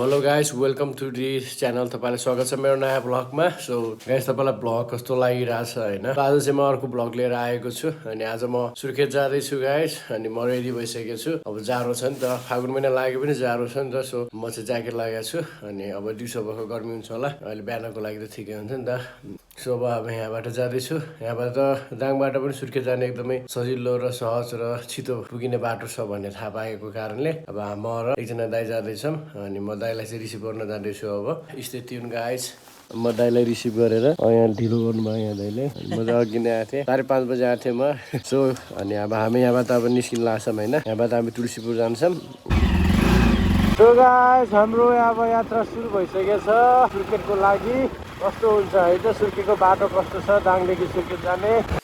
Hello guys welcome to this channel तपाईँलाई स्वागत छ मेरो नयाँ ब्लगमा। सो गाइस तपाईँलाई ब्लग कस्तो लागिरहेछ होइन। आज चाहिँ म अर्को ब्लग लिएर आएको छु अनि आज म सुर्खेत जाँदैछु गाइस अनि म रेडी भइसकेको छु। अब जाडो छ नि त, फागुन महिना लाग्यो पनि जाडो छ नि त। सो म चाहिँ ज्याकेट लगाएको छु अनि अब दिउँसो भएको गर्मी हुन्छ होला, अहिले बिहानको लागि त ठिकै हुन्छ नि त। सो अब यहाँबाट जाँदैछु। यहाँबाट दाङबाट पनि सुर्खेत जाने एकदमै सजिलो र सहज र छिटो पुगिने बाटो छ भन्ने थाहा पाएको कारणले अब म र एकजना दाइ जाँदैछौँ अनि म दाइलाई चाहिँ रिसिभ गर्न जाँदैछु। अब स्टे ट्युन गाइज। म दाइलाई रिसिभ गरेर यहाँ ढिलो गर्नुभयो यहाँ दाइले। म चाहिँ अघि नै आएको थिएँ, 5:30 बजी आएको थिएँ म। सो अनि अब हामी यहाँबाट अब निस्किन लाग्छौँ होइन। यहाँबाट हामी तुलसीपुर जान्छौँ। सो गाइस हाम्रो अब यात्रा सुरु भइसकेको छ सुर्खेतको लागि। कस्तो हुन्छ है त सुर्खेतको बाटो कस्तो छ दाङदेखि सुर्खेत जाने।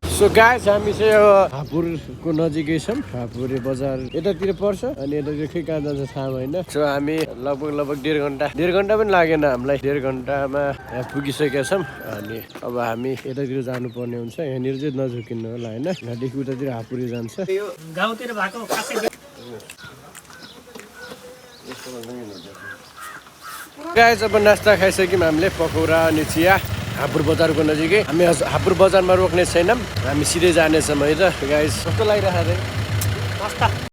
सो गाइस हामी चाहिँ यो हापुरको नजिकै छौँ। हापुर बजार यतातिर पर्छ अनि यतातिर खै कहाँ जान्छ थाहा होइन। सो हामी लगभग 1.5 घन्टा पनि लागेन हामीलाई, 1.5 घन्टामा यहाँ पुगिसकेका छौँ। अनि अब हामी यतातिर जानुपर्ने हुन्छ, यहाँनिर चाहिँ नझुकिनु होला होइन। यहाँदेखि उतातिर हापुरी जान्छ। यो गाउँतिर भएको खासै गाइस अब नास्ता खाइसक्यौँ हामीले, पकौडा अनि चिया। हापुर बजारको नजिकै हामी हापुर बजारमा रोक्ने छैनौँ, हामी सिधै जानेछौँ है त गाइस। कस्तो लागिरहेको छ?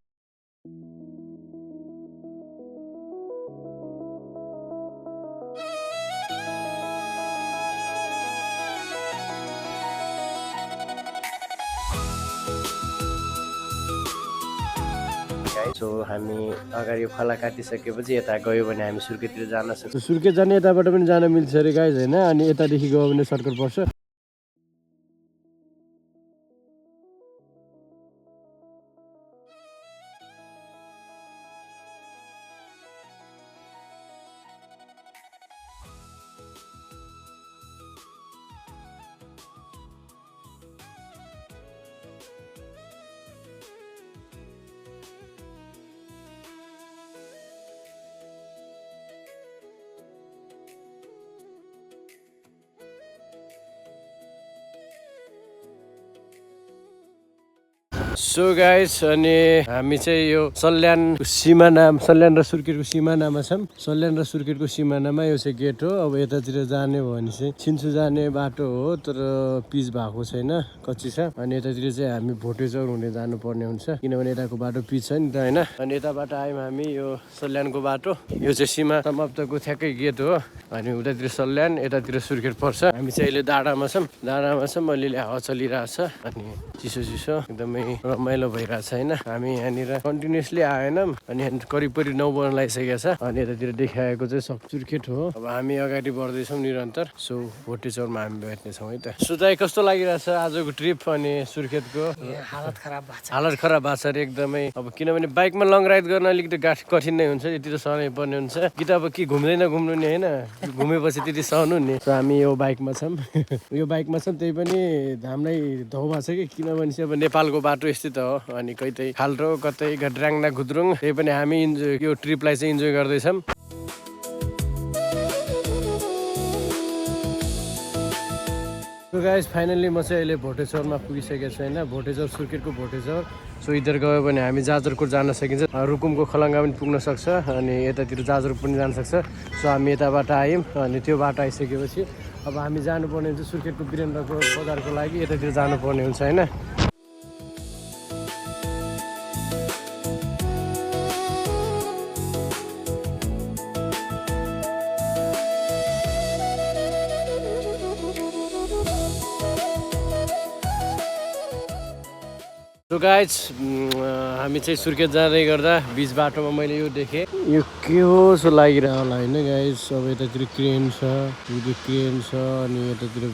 सो हामी अगाडि खोला काटिसकेपछि यता गयो भने हामी सुर्खेततिर जान सक्छौँ। सुर्खेत जाने यताबाट पनि जान मिल्छ अरे गाइज होइन। अनि यतादेखि गयो भने सर्कल पर्छ। सो गाइस अनि हामी चाहिँ यो सल्यान र सुर्खेतको सिमानामा छौँ। सल्यान र सुर्खेतको सिमानामा यो चाहिँ गेट हो। अब यतातिर जाने हो भने चाहिँ छिन्चु जाने बाटो हो, तर पिच भएको छैन, कच्ची छ। अनि यतातिर चाहिँ हामी भोटेचौर हुँदै जानुपर्ने हुन्छ किनभने यताको बाटो पिच छ नि त होइन। अनि यताबाट आयौँ हामी यो सल्यानको बाटो। यो चाहिँ सीमा समाप्तको ठ्याक्कै गेट हो। अनि उतातिर सल्यान, यतातिर सुर्खेत पर्छ। हामी चाहिँ अहिले डाँडामा छौँ अलिअलि हावा चलिरहेछ अनि चिसो चिसो एकदमै रमाइलो भइरहेछ होइन। हामी यहाँनिर कन्टिन्युसली आएनौँ अनि करिब 9 बज्न लागिसकेको छ। अनि यतातिर देखाएको चाहिँ सुर्खेत हो। अब हामी अगाडि बढ्दैछौँ निरन्तर। सो भोटेचौरमा हामी भेट्नेछौँ है त। सो चाहिँ कस्तो लागिरहेछ आजको ट्रिप अनि सुर्खेतको? हालत खराब भएको छ। हालत खराब भएको छ अरे एकदमै। अब किनभने बाइकमा लङ राइड गर्न अलिकति कठिन नै हुन्छ, यति त सहनै पर्ने हुन्छ कि त अब के घुम्दैन घुम्नु नि होइन, घुमेपछि त्यति सहनु नि। सो हामी यो बाइकमा छौँ यो बाइकमा छौँ, त्यही पनि हामीलाई धौ भएको छ कि किनभने चाहिँ अब नेपालको बाटो यस्तै त हो। अनि कतै खाल्टो कतै घड्राङ घुद्रुङ, त्यही पनि हामी यो ट्रिपलाई चाहिँ इन्जोय गर्दैछौँ। सो गाइस फाइनल्ली म चाहिँ अहिले भोटेचौरमा पुगिसकेको छु होइन। भोटेचौर सुर्खेतको भोटेचौर। सो इधर गयो भने हामी जाजरकोट जान सकिन्छ, रुकुमको खलङ्गा पनि पुग्न सक्छ अनि यतातिर जाजरकोट पनि जान सक्छ। सो हामी यताबाट आयौँ अनि त्यो बाटो आइसकेपछि अब हामी जानुपर्ने हुन्छ सुर्खेतको वीरेन्द्रको बजारको लागि, यतातिर जानुपर्ने हुन्छ होइन। सो गाइज हामी चाहिँ सुर्खेत जाँदै गर्दा बिच बाटोमा मैले यो देखेँ यो के हो जस्तो लागिरह होला होइन गाइज अब यतातिर क्रेन छ अनि यतातिर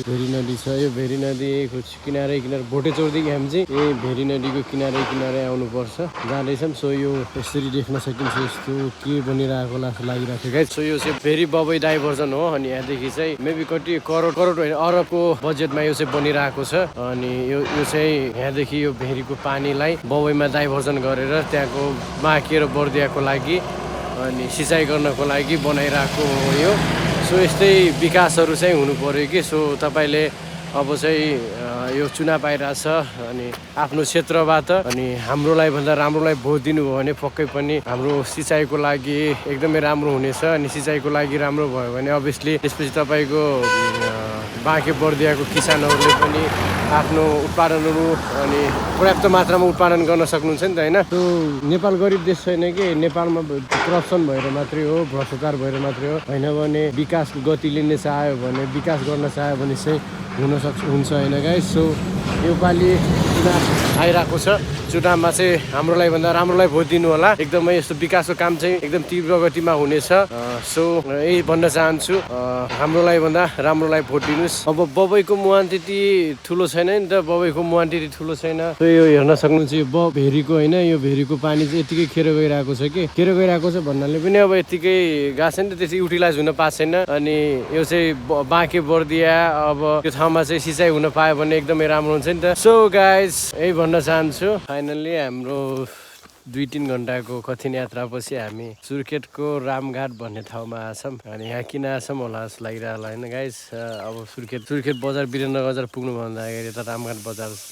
भेरी नदी छ यो भेरी नदीको किनारै भोटे चौरदेखि हामी चाहिँ यही भेरी नदीको किनारै आउनुपर्छ जाँदैछौँ सो यो यसरी देख्न सकिन्छ यस्तो के बनिरहेको होला जस्तो लागिरहेको छ गाइज सो यो चाहिँ भेरी बबई डाइभर्जन हो अनि यहाँदेखि चाहिँ मेबी कति करोड होइन अरबको बजेटमा यो चाहिँ बनिरहेको छ अनि यो चाहिँ यहाँदेखि यो भेरीको पानीलाई बबईमा डाइभर्जन गरेर त्यहाँको बाँकी र बर्दियाको लागि अनि सिँचाइ गर्नको लागि बनाइरहेको हो यो सो यस्तै विकासहरू चाहिँ हुनु पर्यो कि सो तपाईँले अब चाहिँ यो चुनाव आइरहेछ अनि आफ्नो क्षेत्रबाट अनि हाम्रोलाई भन्दा राम्रोलाई भोट दिनुभयो भने पक्कै पनि हाम्रो सिँचाइको लागि एकदमै राम्रो हुनेछ अनि सिँचाइको लागि राम्रो भयो भने अभियसली त्यसपछि तपाईँको बाँके बर्दियाको किसानहरूले पनि आफ्नो उत्पादनहरू अनि पर्याप्त मात्रामा उत्पादन गर्न सक्नुहुन्छ नि त होइन त्यो नेपाल गरिब देश छैन कि नेपालमा करप्सन भएर मात्रै हो भ्रष्टाचार भएर मात्रै हो होइन भने विकासको गति लिन चाह्यो भने विकास गर्न चाह्यो भने चाहिँ हुन्छ होइन गाइस सो योपालि चुनाव आइरहेको छ चुनावमा चाहिँ हाम्रोलाई भन्दा राम्रोलाई भोट दिनु होला एकदमै यस्तो विकासको काम चाहिँ एकदम तीव्र गतिमा हुनेछ सो यही भन्न चाहन्छु हाम्रोलाई भन्दा राम्रोलाई भोट दिनुहोस् अब बबईको मुहान त्यति ठुलो छैन नि त बबईको मुहान त्यति ठुलो छैन यो हेर्न सक्नुहुन्छ यो भेरीको होइन यो भेरीको पानी चाहिँ यतिकै खेर गइरहेको छ कि खेर गइरहेको छ भन्नाले पनि अब यतिकै गएको छैन त्यसै युटिलाइज हुन पाएको छैन अनि यो चाहिँ बाँके बर्दिया अब यो ठाउँमा चाहिँ सिँचाइ हुन पायो भने एकदमै राम्रो हुन्छ नि त सो गाइज यही भन्न चाहन्छु फाइनल्ली हाम्रो 2-3 घन्टाको कठिन यात्रापछि हामी सुर्खेतको रामघाट भन्ने ठाउँमा आछौँ अनि यहाँ किन आछौँ होला जस्तो लागिरहेको होला होइन गाइस अब सुर्खेत बजार वीरेन्द्र बजार पुग्नुभन्दा अगाडि यता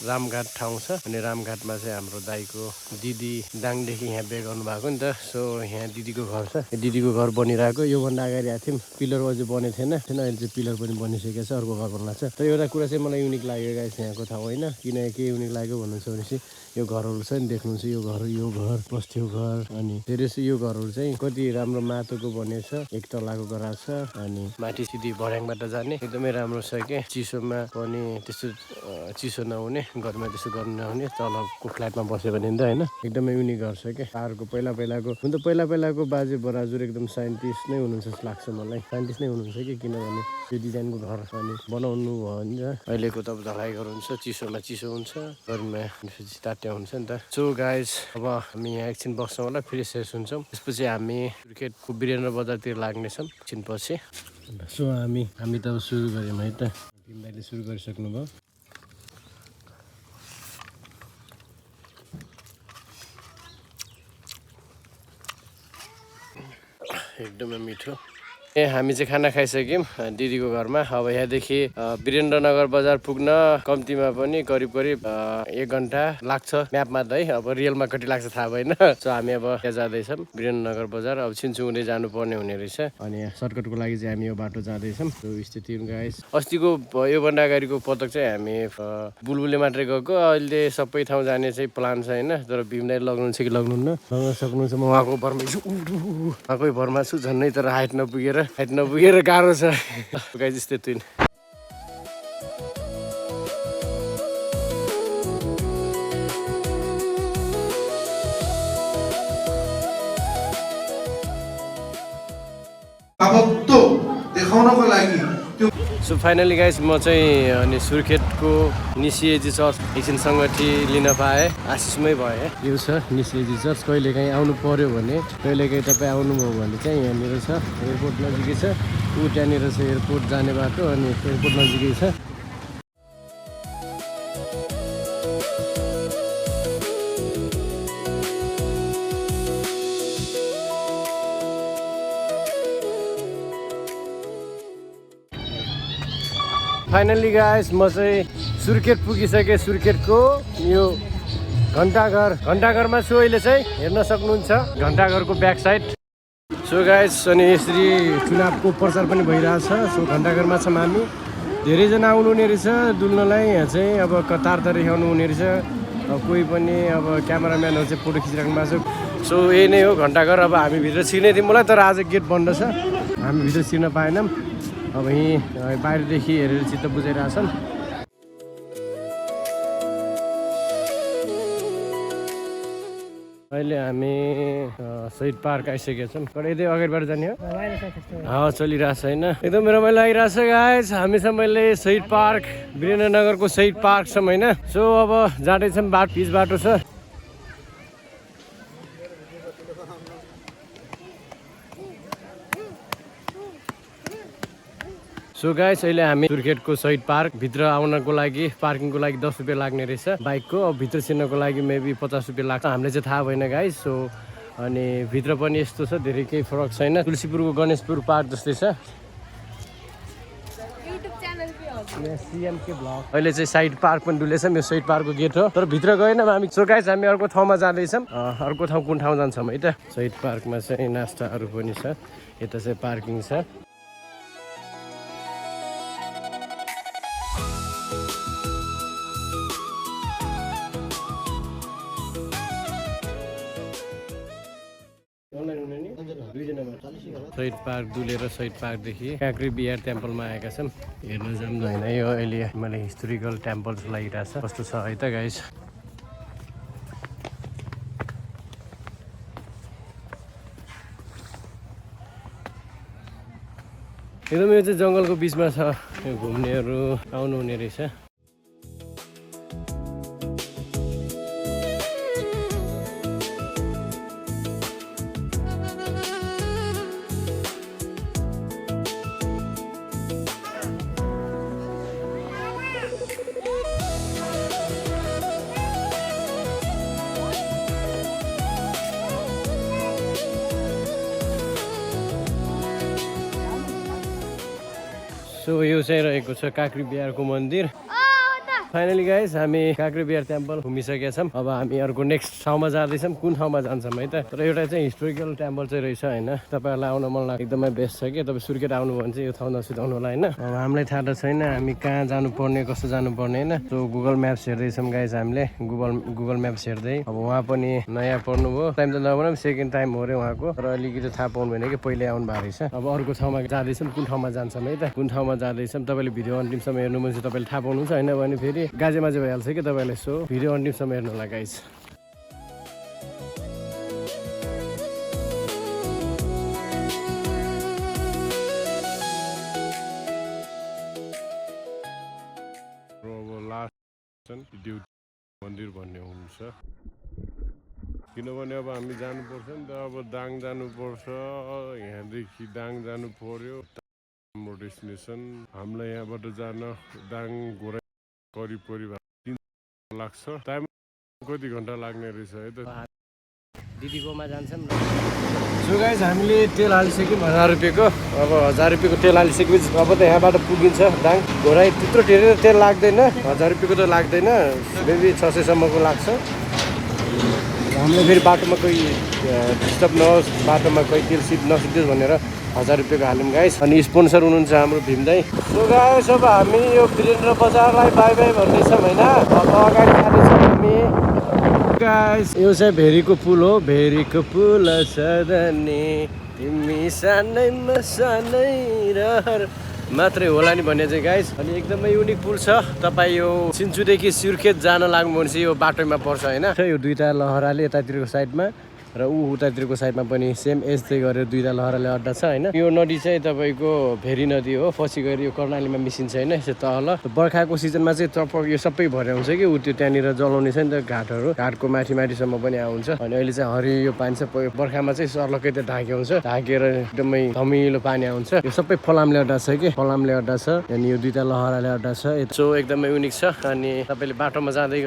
रामघाट ठाउँ छ अनि रामघाटमा चाहिँ हाम्रो दाइको दिदी दाङदेखि यहाँ बिहे गर्नुभएको नि त सो यहाँ दिदीको घर छ दिदीको घर बनिरहेको योभन्दा अगाडि आएको थियौँ पिलर अझै बनेको थिएन अहिले चाहिँ पिलर पनि बनिसकेको छ अर्को घर बन्ला छ तर एउटा कुरा चाहिँ मलाई युनिक लाग्यो गाइस यहाँको ठाउँ होइन किन के युनिक लाग्यो भन्नुहुन्छ भनेपछि यो घरहरू छ नि देख्नुहुन्छ यो घर बस्थ्यो घर अनि धेरै यो घरहरू चाहिँ कति राम्रो माटोको बनेछ एक तलाको गराज छ अनि माथि सिधी भर्याङबाट जाने एकदमै राम्रो छ के चिसोमा पनि त्यस्तो चिसो नहुने घरमा त्यस्तो गर्नु नहुने तलको फ्ल्याटमा बस्यो भने त होइन एकदमै युनिक घर छ क्या पाहाडको पहिलाको बाजे बराजुर एकदम साइन्टिस्ट नै हुनुहुन्छ जस्तो लाग्छ मलाई साइन्टिस्ट नै हुनुहुन्छ कि किनभने त्यो डिजाइनको घर अनि बनाउनु भयो भने अहिलेको त ढलाइ घर हुन्छ चिसोमा चिसो हुन्छ गर्मीमा तात्या हुन्छ नि त सो गाइज अब हामी यहाँ एकछिन बस्छौँ होला फेरि सेस हुन्छौँ त्यसपछि हामी सुर्खेतको वीरेन्द्र बजारतिर लाग्नेछौँ एकछिन पछि सो हामी त अब सुरु गऱ्यौँ है त भीमदाइले सुरु गरिसक्नुभयो एकदमै मिठो हामी चाहिँ खाना खाइसक्यौँ दिदीको घरमा अब यहाँदेखि वीरेन्द्रनगर बजार पुग्न कम्तीमा पनि करिब 1 घन्टा लाग्छ म्यापमा त है अब रियलमा कति लाग्छ थाहा भएन सो हामी अब त्यहाँ जाँदैछौँ वीरेन्द्रनगर बजार अब छिन्चु हुँदै जानुपर्ने हुने रहेछ अनि सर्टकटको लागि चाहिँ हामी यो बाटो जाँदैछौँ सो स्थिति गाइस अस्तिको योभन्दा अगाडिको पटक चाहिँ हामी बुलबुले मात्रै गएको अहिले सबै ठाउँ जाने चाहिँ प्लान छ होइन तर भीमदाइ लग्नुहुन्छ कि लग्नुहुन्न लग्न सक्नुहुन्छ म उहाँको भरमा छु उहाँकै भरमा छु झन्नै तर हाइट नपुगेर गाह्रो छ गाइस यस्तै तुइन देखाउनको लागि सो फाइनली गाइस म चाहिँ अनि सुर्खेतको निसिएजी चर्च एकछिन सङ्गति लिन पाएँ आशिषमै भएँ यो छ निसिएजी चर्च कहिलेकाहीँ आउनु पर्यो भने कहिलेकाहीँ तपाईँ आउनुभयो भने चाहिँ यहाँनिर छ एयरपोर्ट नजिकै छ ऊ त्यहाँनिर छ एयरपोर्ट जाने बाटो अनि एयरपोर्ट नजिकै छ फाइनली गाइस म चाहिँ सुर्खेत पुगिसकेँ सुर्खेतको यो घन्टाघरमा छु अहिले चाहिँ हेर्न सक्नुहुन्छ घन्टाघरको ब्याक साइड सो गाइस अनि यसरी चुनावको प्रचार पनि भइरहेछ सो घन्टाघरमा छौँ हामी धेरैजना आउनु हुने रहेछ डुल्नलाई यहाँ चाहिँ अब कतार देखाउनु हुने रहेछ अब कोही पनि अब क्यामेराम्यानहरू चाहिँ फोटो खिचिराख्नु भएको छ सो यही नै हो घन्टाघर अब हामी भित्र छिर्ने थियौँ मलाई तर आज गेट बन्द छ हामी भित्र छिर्न पाएनौँ अब यहीँ बाहिरदेखि हेरेर चित्त बुझाइरहेछन् अहिले हामी शहीद पार्क आइसकेका छौँ। यतै अगाडिबाट जाने हो, हावा चलिरहेछ होइन, एकदम रमाइलो लागिरहेछ गाइस। हामी छौँ अहिले शहीद पार्क, वीरेन्द्रनगरको शहीद पार्क छौँ होइन। सो अब जाँदैछौँ, पिच बाटो छ। सो गाइस अहिले हामी सुर्खेतको शहीद पार्क भित्र आउनको लागि पार्किङको लागि 10 रुपियाँ लाग्ने रहेछ बाइकको। अब भित्र छिर्नको लागि मेबी 50 रुपियाँ लाग्छ, हामीलाई चाहिँ थाहा भएन गाइस। सो अनि भित्र पनि यस्तो छ, धेरै केही फरक छैन। तुलसीपुरको गणेशपुर पार्क जस्तै छ। अहिले चाहिँ साइड पार्क पनि डुलेछौँ, यो शहीद पार्कको गेट हो, तर भित्र गएन हामी। सो गाइस हामी अर्को ठाउँमा जाँदैछौँ। अर्को ठाउँ कुन ठाउँ जान्छौँ है त। शहीद पार्कमा चाहिँ नास्ताहरू पनि छ, यता चाहिँ पार्किङ छ। शहीद पार्क डुलेर शहीद पार्कदेखि काँक्री बिहार टेम्पलमा आएका छौँ। हेर्नु जाऊँ होइन, यो अहिले मैले हिस्टोरिकल टेम्पल लागिरहेछ, कस्तो छ है त गाइस। एकदम यो चाहिँ जङ्गलको बिचमा छ, यो घुम्नेहरू आउनुहुने रहेछ। सो यो चाहिँ रहेको छ काँक्री बिहारको मन्दिर। फाइनली गाइस हामी काँक्री बिहार टेम्पल घुमिसकेका छौँ। अब हामी अर्को नेक्स्ट ठाउँमा जाँदैछौँ, कुन ठाउँमा जान्छौँ है त। तर एउटा चाहिँ हिस्टोरिकल टेम्पल चाहिँ रहेछ होइन, तपाईँहरूलाई आउन मन लाग्छ, एकदमै बेस्ट छ कि। तपाईँ सुर्खेत आउनु भने चाहिँ यो ठाउँ नसुताउनु होला होइन। अब हामीलाई थाहा त छैन हामी कहाँ जानुपर्ने, कस्तो जानुपर्ने होइन। सो गुगल म्याप्स हेर्दैछौँ गाइस हामीले, गुगल म्याप्स हेर्दै। अब उहाँ पनि नयाँ पर्नुभयो, टाइम त नभनौँ, सेकेन्ड टाइम हो अरे उहाँको, तर अलिकति थाहा पाउनु भएन कि पहिले आउनु भएको रहेछ। अब अर्को ठाउँमा जाँदैछौँ, कुन ठाउँमा जान्छौँ है त, कुन ठाउँमा जाँदैछौँ। तपाईँले भिडियो अन्तिमसम्म हेर्नु भने चाहिँ तपाईँले थाहा पाउनुहुन्छ होइन भने फेरि गाजे माजे भइहाल्छ कि तपाईँलाई। सो भिडियो अन्तिमसम्म हेर्नु होला गाइस। मन्दिर भन्ने हुन्छ, किनभने अब हामी जानुपर्छ नि त। अब दाङ जानुपर्छ, यहाँदेखि दाङ जानु पर्यो, हाम्रो डेस्टिनेसन। हामीलाई यहाँबाट जान दाङ घोडा करिब 3 लाग्छ। टाइम कति घन्टा लाग्ने रहेछ है त। दिदीकोमा जान्छौँ। सो गाइस हामीले तेल हालिसक्यौँ 1000 रुपियाँको। अब 1000 रुपियाँको तेल हालिसकेपछि अब त यहाँबाट पुगिन्छ दाङ घोडा। त्यत्रो धेरै तेल लाग्दैन, 1000 रुपियाँको त लाग्दैन, मेबी 600 सम्मको लाग्छ। हामीले फेरि बाटोमा कोही डिस्टर्ब नहोस्, बाटोमा कोही तेल नसिद्धोस् भनेर 1000 रुपियाँको हाल्यौँ गाइस। अनि स्पोन्सर हुनुहुन्छ हाम्रो भीम दाइ। सो गाइस अब हामी यो वीरेन्द्र बजारलाई बाई बाई भन्दैछौँ होइन। अब अगाडि जाँदैछौँ हामी गाइस। यो चाहिँ भेरीको पुल हो, भेरीको पुल सदने तिमी सानैमा सानै रहर मात्रै होला नि भन्ने चाहिँ गाइस। अनि एकदमै युनिक पुल छ। तपाईँ यो सिन्चुदेखि सुर्खेत जान लाग्नु भने चाहिँ यो बाटोमा पर्छ होइन। यो दुईटा लहराले यतातिरको साइडमा र उतातिरको साइडमा पनि सेम यस्तै गरेर दुईटा लहराले अड्डा छ होइन। यो नदी चाहिँ तपाईँको भेरी नदी हो, पछि गएर यो कर्णालीमा मिसिन्छ होइन। यसो तल बर्खाको सिजनमा चाहिँ यो सबै भएर हुन्छ कि ऊ त्यो त्यहाँनिर जलाउने छ नि त घाटहरू, घाटको माथि माथिसम्म पनि आउँछ। अनि अहिले चाहिँ हरियो पानी छ, बर्खामा चाहिँ सर्लकै त्यो ढाके हुन्छ, ढाकेर एकदमै धमिलो पानी आउँछ। यो सबै फलामले अड्डा छ कि, फलामले अड्डा छ। अनि यो दुईटा लहराले अड्डा छ। सो एकदमै युनिक छ। अनि तपाईँले बाटोमा जाँदै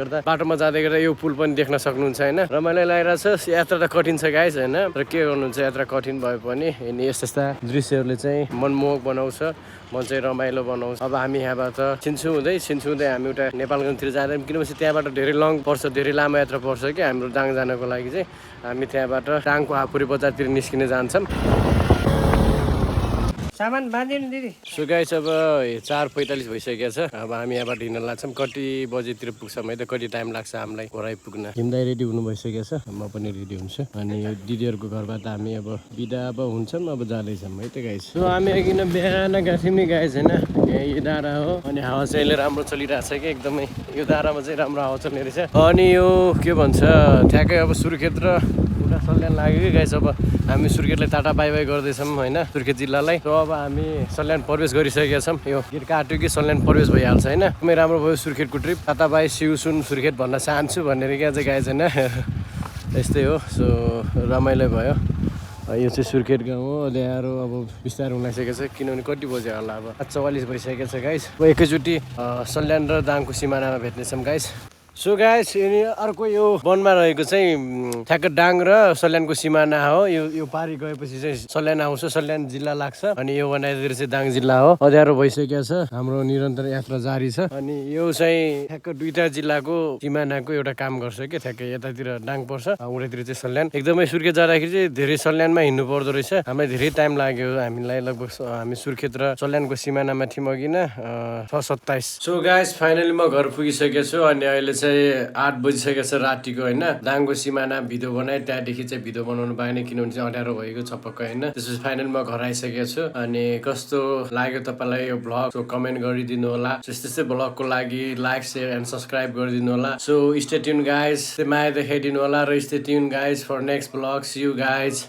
गर्दा यो पुल पनि देख्न सक्नुहुन्छ होइन। रमाइलो लागिरहेछ। यात्रा त कठिन छ गाइस होइन, तर के गर्नुहुन्छ, यात्रा कठिन भए पनि अनि यस्ता दृश्यहरूले चाहिँ मनमोहक बनाउँछ, मन चाहिँ रमाइलो बनाउँछ। अब हामी यहाँबाट छिन्छु हुँदै हामी उता नेपालगञ्जतिर जाँदैछौँ, किनभने त्यहाँबाट धेरै लङ पर्छ, धेरै लामो यात्रा पर्छ कि हाम्रो दाङ जानको लागि चाहिँ। हामी त्यहाँबाट दाङको हापुरी बजारतिर निस्किन जान्छौँ। सामान बाँधिनु दिदी सो गाइस अब 4:45 भइसकेको छ अब हामी यहाँबाट हिँड्न लाग्छौँ कति बजेतिर पुग्छौँ है त कति टाइम लाग्छ हामीलाई घर आइपुग्न हिँड्दै रेडी हुनु भइसकेको छ म पनि रेडी हुन्छु अनि यो दिदीहरूको घरबाट हामी अब बिदा अब हुन्छौँ अब जाँदैछौँ है त गाइस सो हामी किन बिहान गएको थियौँ नि गाइस होइन यो डाँडा हो अनि हावा चाहिँ अहिले राम्रो चलिरहेको छ कि एकदमै यो डाँडामा चाहिँ राम्रो हावा चल्ने रहेछ अनि यो के भन्छ ठ्याक्कै अब सुर्खेत र पुरा सल्यान लाग्यो कि गाइस अब हामी सुर्खेतलाई टाटा बाई बाई गर्दैछौँ होइन सुर्खेत जिल्लालाई र अब हामी सल्यान प्रवेश गरिसकेका छौँ यो गेट काट्यो कि सल्यान प्रवेश भइहाल्छ होइन एकदमै राम्रो भयो सुर्खेतको ट्रिप टाटा बाई सिउसुन सुर्खेत भन्न चाहन्छु भनेर क्या चाहिँ गाइस होइन यस्तै हो सो रमाइलो भयो यो चाहिँ सुर्खेत गाउँ हो ल्याएर अब बिस्तारै हुन लागिसकेको छ किनभने कति बज्यो होला अब 44 भइसकेको छ गाइस अब एकैचोटि सल्यान र दाङको सिमानामा भेट्नेछौँ गाइस सो गाइस अर्को यो वनमा रहेको चाहिँ ठ्याक्क डाङ र सल्यानको सिमाना हो यो पारी गएपछि चाहिँ सल्यान आउँछ सल्यान जिल्ला लाग्छ अनि यो बनाइदिएर चाहिँ दाङ जिल्ला हो अँध्यारो भइसकेको छ हाम्रो निरन्तर यात्रा जारी छ अनि यो चाहिँ ठ्याक्क दुईटा जिल्लाको सिमानाको एउटा काम गर्छ कि ठ्याक्कै यतातिर दाङ पर्छ उतातिर चाहिँ सल्यान एकदमै सुर्खेत जाँदाखेरि चाहिँ धेरै सल्यानमा हिँड्नु पर्दो रहेछ हामीलाई धेरै टाइम लाग्यो हामीलाई लगभग हामी सुर्खेत र सल्यानको सिमानामा थियौँ अघि न 6:27 सो गाइस फाइनली म घर पुगिसकेको छु अनि अहिले चाहिँ 8 बजिसकेको छ रातिको होइन दाङको सिमाना भिडियो बनाएँ त्यहाँदेखि चाहिँ भिडियो बनाउनु पाएन किनभने चाहिँ अँध्यारो भएको छ पक्कै होइन त्यसपछि फाइनल म घर आइसकेको छु अनि कस्तो लाग्यो तपाईँलाई यो भ्लग सो कमेन्ट गरिदिनु होला त्यस्तै भ्लगको लागि लाइक सेयर एन्ड सब्सक्राइब गरिदिनु होला सो स्टे ट्युन गाइज माया देखाइदिनु होला र stay tune guys for next vlog see you guys